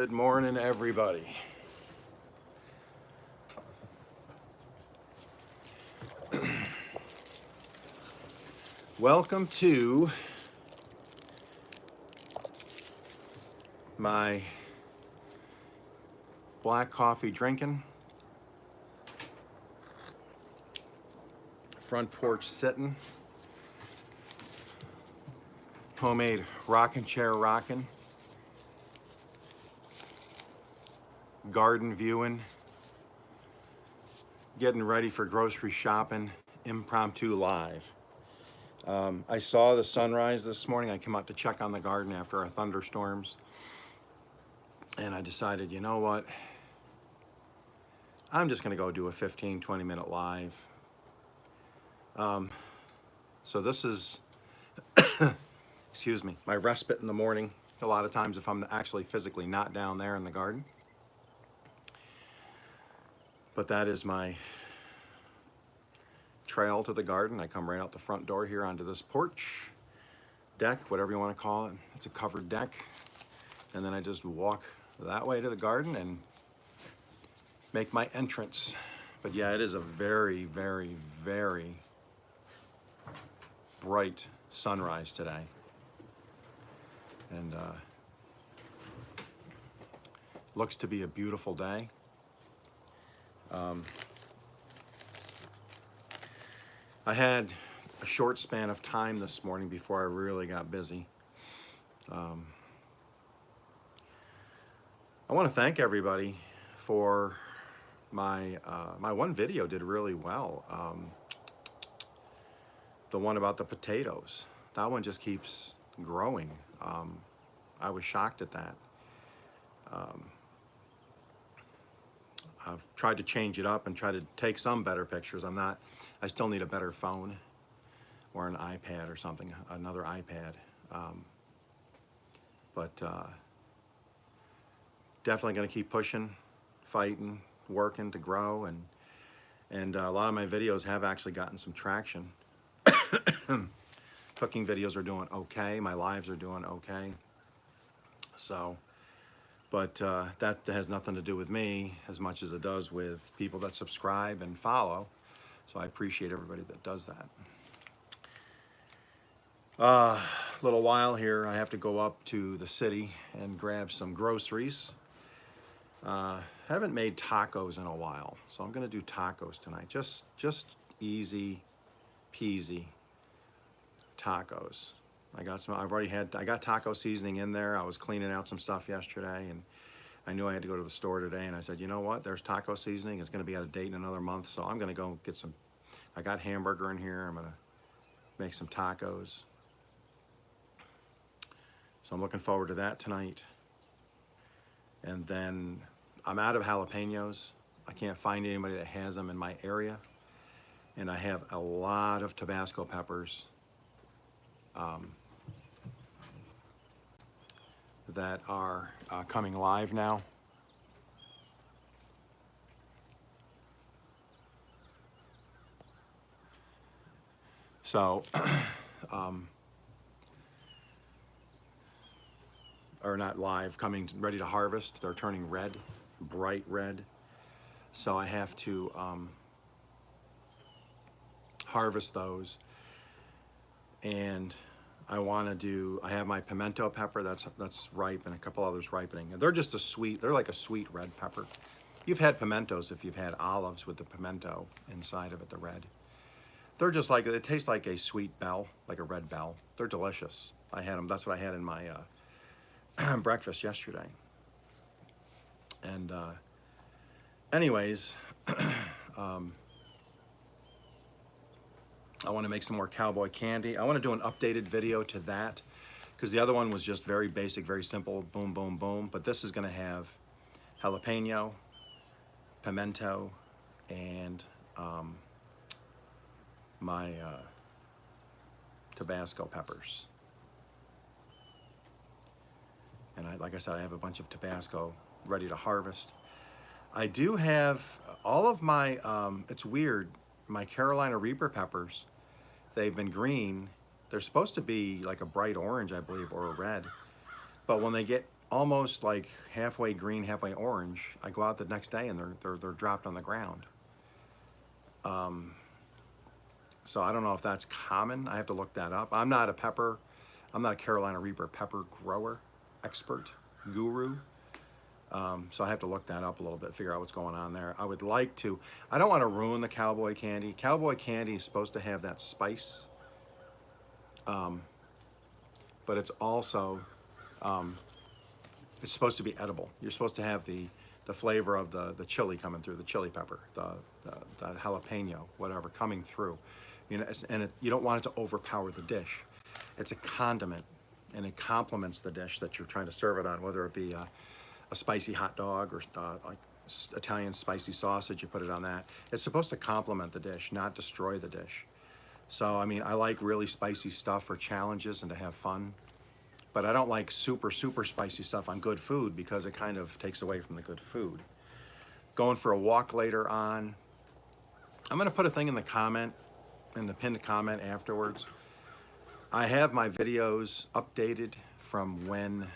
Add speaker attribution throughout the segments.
Speaker 1: Good morning, everybody. Welcome to my black coffee drinking, front porch sitting, homemade rocking chair rocking, garden viewing, getting ready for grocery shopping, impromptu live. I saw the sunrise this morning. I came out to check on the garden after our thunderstorms, and I decided, you know what? I'm just going to go do a 15-20 minute live. So this is, excuse me, my respite in the morning. A lot of times if I'm actually physically not down there in the garden. But that is my trail to the garden. I come right out the front door here onto this porch, deck, whatever you want to call it. It's a covered deck. And then I just walk that way to the garden and make my entrance. But yeah, it is a very, very, very bright sunrise today. And looks to be a beautiful day. I had a short span of time this morning before I really got busy. I want to thank everybody for my one video did really well. The one about the potatoes, that one just keeps growing. I was shocked at that. I've tried to change it up and try to take some better pictures. I still need a better phone or an iPad or something, another iPad. But definitely going to keep pushing, fighting, working to grow, and a lot of my videos have actually gotten some traction. Cooking videos are doing okay. My lives are doing okay. So, but that has nothing to do with me as much as it does with people that subscribe and follow. So I appreciate everybody that does that. Little while here, I have to go up to the city and grab some groceries. Haven't made tacos in a while, so I'm gonna do tacos tonight. Just easy peasy tacos. I got taco seasoning in there. I was cleaning out some stuff yesterday, and I knew I had to go to the store today, and I said, you know what, there's taco seasoning. It's gonna be out of date in another month, so I'm gonna go get some. I got hamburger in here. I'm gonna make some tacos. So I'm looking forward to that tonight. And then I'm out of jalapenos. I can't find anybody that has them in my area. And I have a lot of Tabasco peppers that are coming live now. So, or not live, coming ready to harvest. They're turning red, bright red. So I have to harvest those. And I have my pimento pepper that's ripe, and a couple others ripening. And they're just they're like a sweet red pepper. You've had pimentos if you've had olives with the pimento inside of it, the red. They're just like, it tastes like a sweet bell, like a red bell. They're delicious. I had them, that's what I had in my breakfast yesterday. And anyways, I want to make some more cowboy candy. I want to do an updated video to that, because the other one was just very basic, very simple, boom, boom, boom. But this is going to have jalapeno, pimento, and my Tabasco peppers. And like I said, I have a bunch of Tabasco ready to harvest. I do have all of my, it's weird, my Carolina Reaper peppers, they've been green. They're supposed to be like a bright orange, I believe, or a red. But when they get almost like halfway green, halfway orange. I go out the next day and they're dropped on the ground. So I don't know if that's common. I have to look that up. I'm not a Carolina Reaper pepper grower expert, guru. So I have to look that up a little bit, figure out what's going on there. I would like to, I don't want to ruin the cowboy candy. Cowboy candy is supposed to have that spice, but it's also, it's supposed to be edible. You're supposed to have the flavor of the chili coming through, the chili pepper, the jalapeno, whatever, coming through. You know, you don't want it to overpower the dish. It's a condiment, and it complements the dish that you're trying to serve it on, whether it be a spicy hot dog or like Italian spicy sausage, you put it on that. It's supposed to complement the dish, not destroy the dish. So, I mean, I like really spicy stuff for challenges and to have fun, but I don't like super, super spicy stuff on good food because it kind of takes away from the good food. Going for a walk later on. I'm gonna put a thing in the pinned comment afterwards. I have my videos updated from when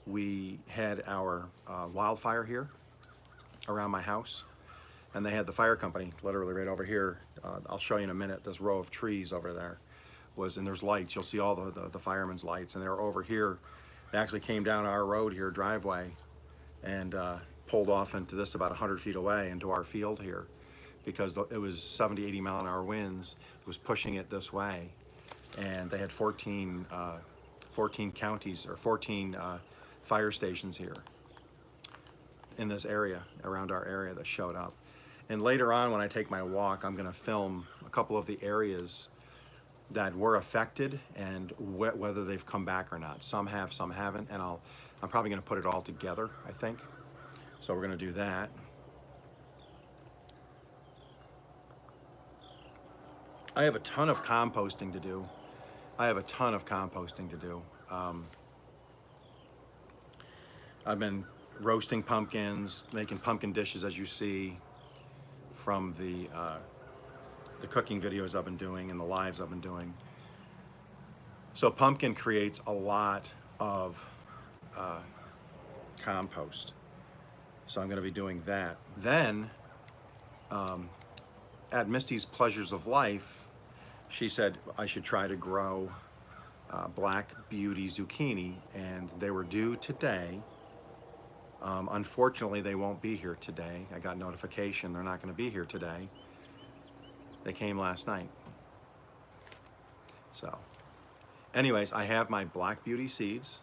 Speaker 1: we had our wildfire here around my house, and they had the fire company literally right over here. I'll show you in a minute. This row of trees over there and there's lights. You'll see all the firemen's lights, and they're over here. They actually came down our road here, driveway, and pulled off into this about 100 feet away into our field here, because it was 70, 80 mile an hour winds. It was pushing it this way, and they had 14 counties or 14 fire stations here in this area, around our area, that showed up. And later on, when I take my walk, I'm gonna film a couple of the areas that were affected and whether they've come back or not. Some have, some haven't, and I'm probably gonna put it all together, I think. So we're gonna do that. I have a ton of composting to do. I've been roasting pumpkins, making pumpkin dishes, as you see from the cooking videos I've been doing and the lives I've been doing. So pumpkin creates a lot of compost. So I'm gonna be doing that. Then at Misty's Pleasures of Life, she said I should try to grow Black Beauty zucchini, and they were due today. Unfortunately, they won't be here today. I got notification they're not going to be here today. They came last night. So, anyways, I have my Black Beauty seeds,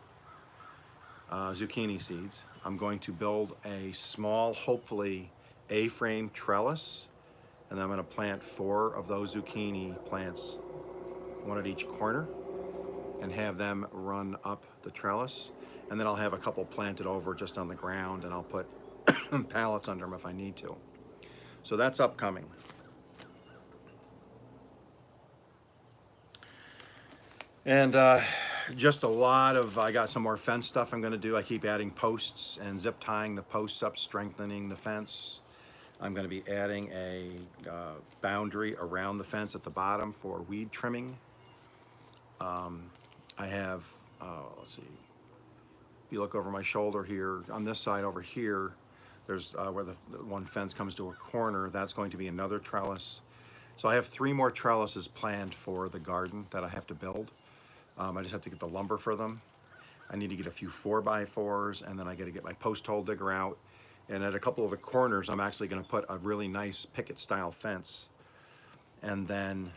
Speaker 1: zucchini seeds. I'm going to build a small, hopefully, A-frame trellis, and I'm going to plant 4 of those zucchini plants, one at each corner, and have them run up the trellis. And then I'll have a couple planted over just on the ground, and I'll put pallets under them if I need to. So that's upcoming. And just a lot of, I got some more fence stuff I'm gonna do. I keep adding posts and zip tying the posts up, strengthening the fence. I'm gonna be adding a boundary around the fence at the bottom for weed trimming. I have, let's see, if you look over my shoulder here, on this side over here, there's where the one fence comes to a corner, that's going to be another trellis. So I have 3 more trellises planned for the garden that I have to build. I just have to get the lumber for them. I need to get a few 4x4s, and then I got to get my post hole digger out. And at a couple of the corners, I'm actually going to put a really nice picket style fence. And then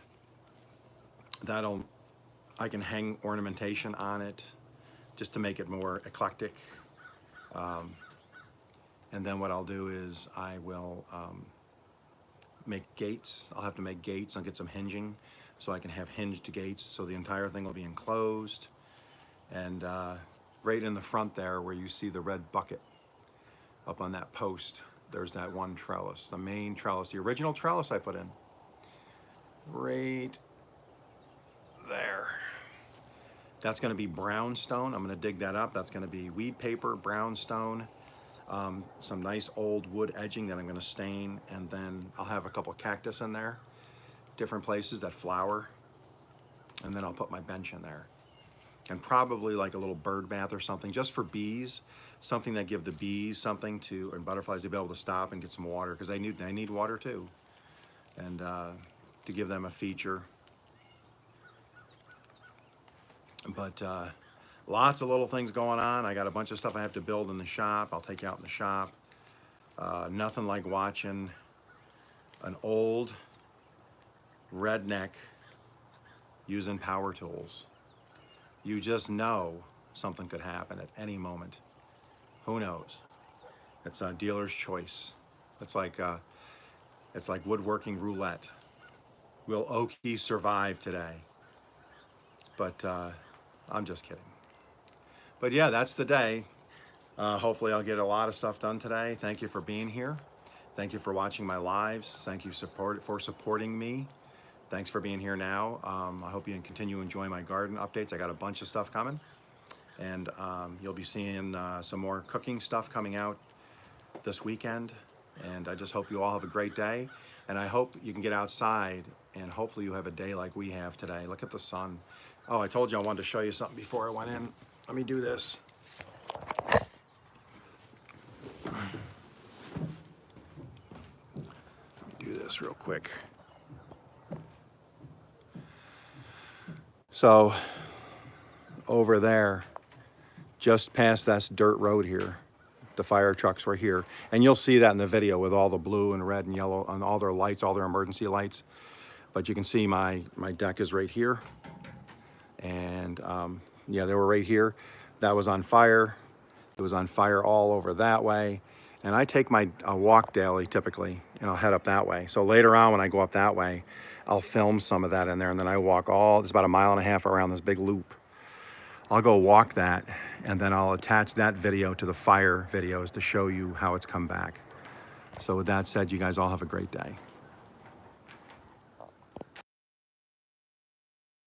Speaker 1: I can hang ornamentation on it just to make it more eclectic. And then what I'll do is I will make gates. I'll have to make gates. I'll get some hinging so I can have hinged gates, so the entire thing will be enclosed. And right in the front there where you see the red bucket up on that post, there's that one trellis, the main trellis, the original trellis I put in. Right there. That's gonna be brownstone. I'm gonna dig that up. That's gonna be weed paper, brownstone, some nice old wood edging that I'm gonna stain, and then I'll have a couple cactus in there, different places that flower, and then I'll put my bench in there. and probably like a little bird bath or something, just for bees, something that give the bees something to, and butterflies, to be able to stop and get some water, because they need water too, and to give them a feature. But lots of little things going on. I got a bunch of stuff I have to build in the shop. I'll take you out in the shop. Nothing like watching an old redneck using power tools. You just know something could happen at any moment. Who knows? It's a dealer's choice. It's like woodworking roulette. Will Okies survive today? But I'm just kidding. But yeah, that's the day. Hopefully I'll get a lot of stuff done today. Thank you for being here. Thank you for watching my lives. Thank you for supporting me. Thanks for being here now. I hope you can continue enjoying my garden updates. I got a bunch of stuff coming. And you'll be seeing some more cooking stuff coming out this weekend. And I just hope you all have a great day. And I hope you can get outside, and hopefully you have a day like we have today. Look at the sun. Oh, I told you I wanted to show you something before I went in. Let me do this. Let me do this real quick. So, over there, just past this dirt road here, the fire trucks were here. And you'll see that in the video with all the blue and red and yellow on all their lights, all their emergency lights. But you can see my deck is right here. And yeah, they were right here. That was on fire. It was on fire all over that way. And I take a walk daily typically, and I'll head up that way. So later on when I go up that way, I'll film some of that in there, and then I walk it's about 1.5 miles around this big loop. I'll go walk that, and then I'll attach that video to the fire videos to show you how it's come back. So with that said, you guys all have a great day.